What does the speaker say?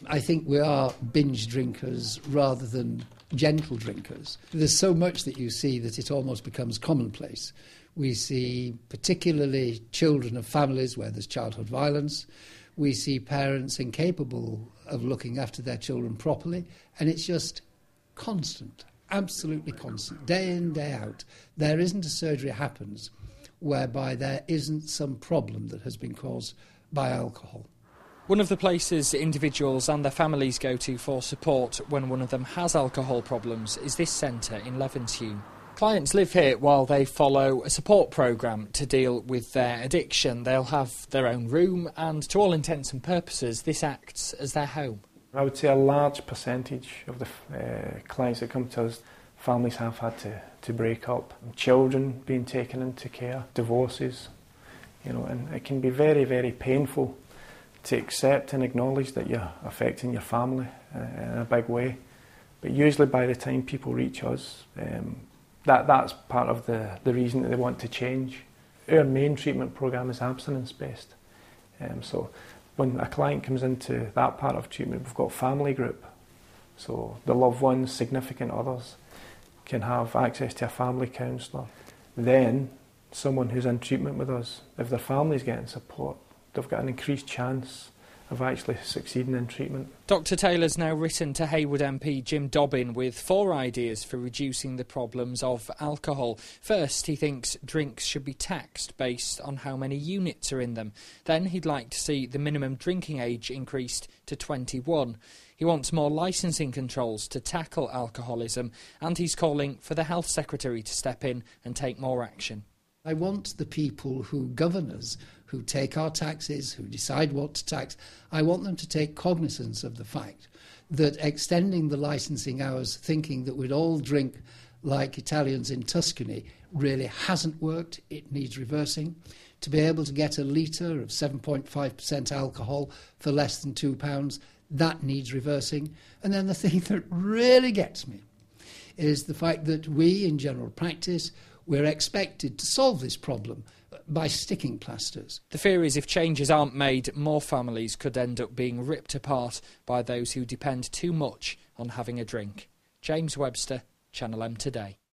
I think we are binge drinkers rather than gentle drinkers. There's so much that you see that it almost becomes commonplace. We see particularly children of families where there's childhood violence. We see parents incapable of looking after their children properly, and it's just constant, absolutely constant, day in, day out. There isn't a surgery happens whereby there isn't some problem that has been caused by alcohol. One of the places individuals and their families go to for support when one of them has alcohol problems is this centre in Levenshulme. Clients live here while they follow a support programme to deal with their addiction. They'll have their own room and, to all intents and purposes, this acts as their home. I would say a large percentage of the clients that come to us, families have had to break up. Children being taken into care, divorces, and it can be very, very painful to accept and acknowledge that you're affecting your family in a big way. But usually by the time people reach us, that's part of the reason that they want to change. Our main treatment programme is abstinence-based. So when a client comes into that part of treatment, we've got family group. So the loved ones, significant others, can have access to a family counsellor. Then someone who's in treatment with us, if their family's getting support, they've got an increased chance of actually succeeding in treatment. Dr Taylor's now written to Heywood MP Jim Dobbin with 4 ideas for reducing the problems of alcohol. First, he thinks drinks should be taxed based on how many units are in them. Then he'd like to see the minimum drinking age increased to 21. He wants more licensing controls to tackle alcoholism, and he's calling for the Health Secretary to step in and take more action. I want the people who govern us, who take our taxes, who decide what to tax, I want them to take cognizance of the fact that extending the licensing hours, thinking that we'd all drink like Italians in Tuscany, really hasn't worked. It needs reversing. To be able to get a litre of 7.5% alcohol for less than £2, that needs reversing. And then the thing that really gets me is the fact that we, in general practice, we're expected to solve this problem by sticking plasters. The fear is if changes aren't made, more families could end up being ripped apart by those who depend too much on having a drink. James Webster, Channel M Today.